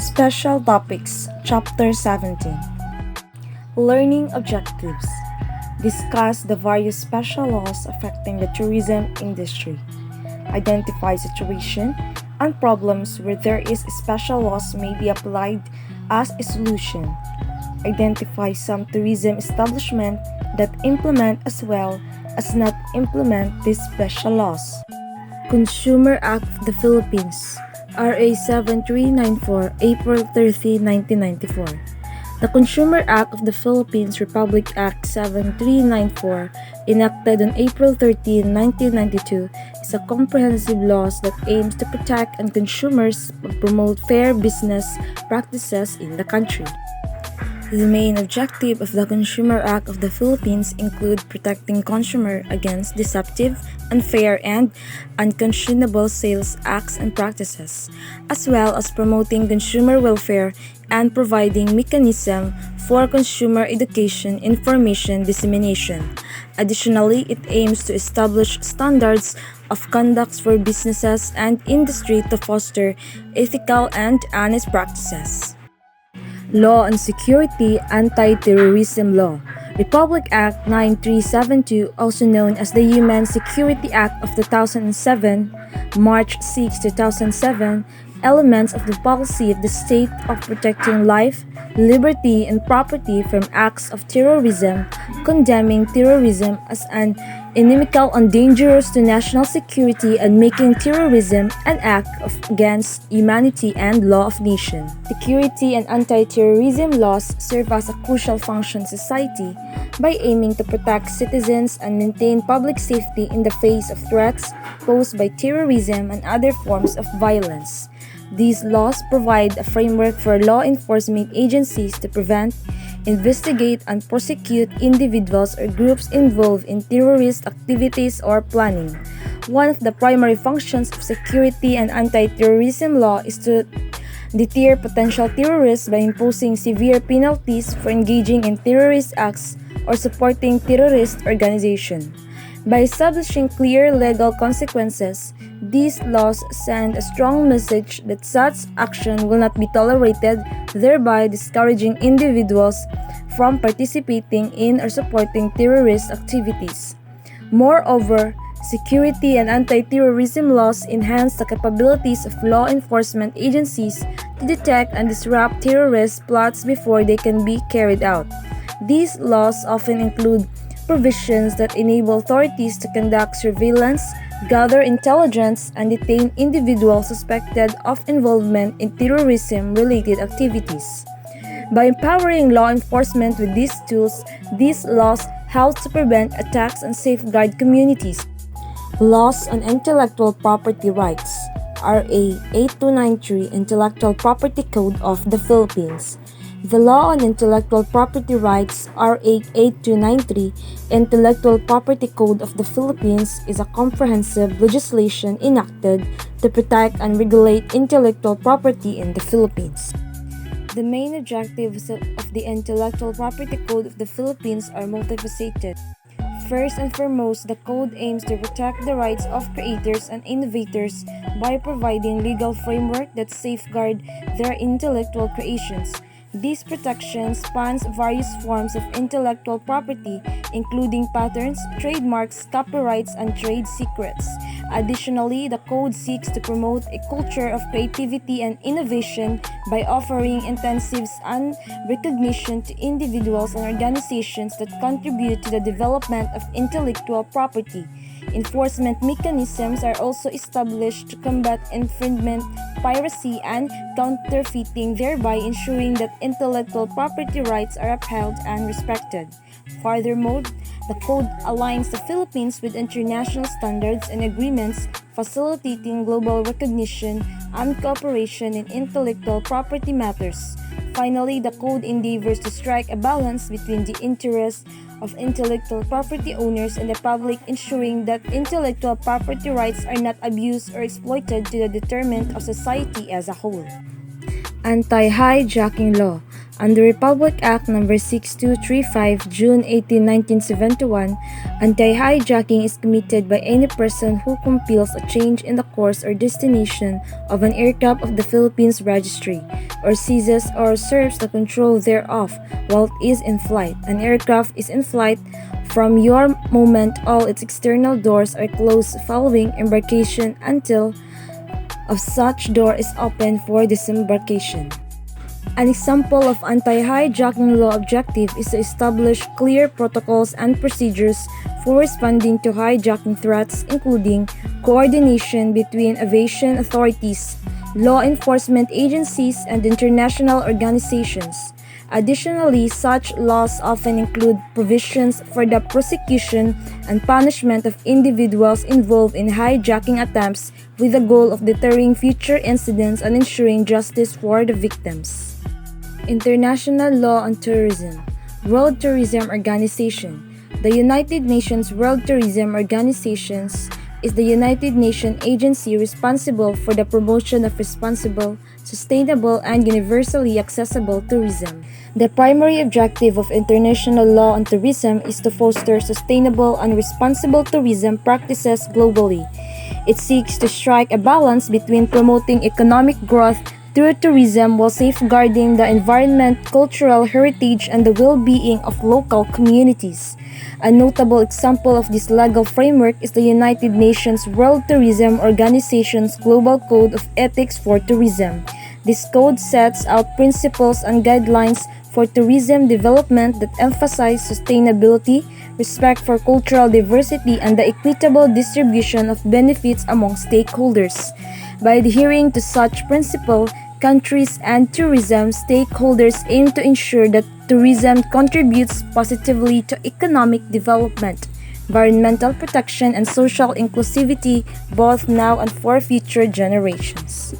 Special Topics, Chapter 17. Learning Objectives. Discuss the various special laws affecting the tourism industry. Identify situation and problems where there is special laws may be applied as a solution. Identify some tourism establishment that implement as well as not implement these special laws. Consumer Act of the Philippines, RA 7394, April 30, 1994. The Consumer Act of the Philippines Republic Act 7394, enacted on April 13, 1992, is a comprehensive law that aims to protect and consumers and promote fair business practices in the country. The main objective of the Consumer Act of the Philippines include protecting consumer against deceptive, unfair, and unconscionable sales acts and practices, as well as promoting consumer welfare and providing mechanism for consumer education information dissemination. Additionally, it aims to establish standards of conduct for businesses and industry to foster ethical and honest practices. Law on Security Anti-Terrorism Law, Republic Act 9372, also known as the Human Security Act of 2007, March 6, 2007, elements of the policy of the state of protecting life, liberty, and property from acts of terrorism, condemning terrorism as an inimical and dangerous to national security and making terrorism an act against humanity and law of nation. Security and anti-terrorism laws serve as a crucial function in society by aiming to protect citizens and maintain public safety in the face of threats posed by terrorism and other forms of violence. These laws provide a framework for law enforcement agencies to prevent, investigate, and prosecute individuals or groups involved in terrorist activities or planning. One of the primary functions of security and anti-terrorism law is to deter potential terrorists by imposing severe penalties for engaging in terrorist acts or supporting terrorist organizations. By establishing clear legal consequences, these laws send a strong message that such action will not be tolerated, thereby discouraging individuals from participating in or supporting terrorist activities. Moreover, security and anti-terrorism laws enhance the capabilities of law enforcement agencies to detect and disrupt terrorist plots before they can be carried out. These laws often include provisions that enable authorities to conduct surveillance, gather intelligence, and detain individuals suspected of involvement in terrorism-related activities. By empowering law enforcement with these tools, these laws help to prevent attacks and safeguard communities. Laws on Intellectual Property Rights, RA 8293, Intellectual Property Code of the Philippines. The Law on Intellectual Property Rights, RA 8293, Intellectual Property Code of the Philippines is a comprehensive legislation enacted to protect and regulate intellectual property in the Philippines. The main objectives of the Intellectual Property Code of the Philippines are multifaceted. First and foremost, the code aims to protect the rights of creators and innovators by providing legal framework that safeguard their intellectual creations. This protection spans various forms of intellectual property, including patents, trademarks, copyrights, and trade secrets. Additionally, the code seeks to promote a culture of creativity and innovation by offering incentives and recognition to individuals and organizations that contribute to the development of intellectual property. Enforcement mechanisms are also established to combat infringement, piracy, and counterfeiting, thereby ensuring that intellectual property rights are upheld and respected. Furthermore, the code aligns the Philippines with international standards and agreements, facilitating global recognition and cooperation in intellectual property matters. Finally, the code endeavors to strike a balance between the interests of intellectual property owners and the public, ensuring that intellectual property rights are not abused or exploited to the detriment of society as a whole. Anti-Hijacking Law, Under Republic Act No. 6235, June 18, 1971, anti-hijacking is committed by any person who compels a change in the course or destination of an aircraft of the Philippines Registry, or seizes or usurps the control thereof while it is in flight. An aircraft is in flight from your moment all its external doors are closed following embarkation until of such door is open for disembarkation. An example of anti-hijacking law objective is to establish clear protocols and procedures for responding to hijacking threats, including coordination between aviation authorities, law enforcement agencies, and international organizations. Additionally, such laws often include provisions for the prosecution and punishment of individuals involved in hijacking attempts with the goal of deterring future incidents and ensuring justice for the victims. International Law on Tourism. World Tourism Organization. The United Nations World Tourism Organization is the United Nations agency responsible for the promotion of responsible, sustainable, and universally accessible tourism. The primary objective of international law on tourism is to foster sustainable and responsible tourism practices globally. It seeks to strike a balance between promoting economic growth through tourism while safeguarding the environment, cultural heritage, and the well-being of local communities. A notable example of this legal framework is the United Nations World Tourism Organization's Global Code of Ethics for Tourism. This code sets out principles and guidelines for tourism development that emphasize sustainability, respect for cultural diversity, and the equitable distribution of benefits among stakeholders. By adhering to such principles, countries and tourism stakeholders aim to ensure that tourism contributes positively to economic development, environmental protection, and social inclusivity both now and for future generations.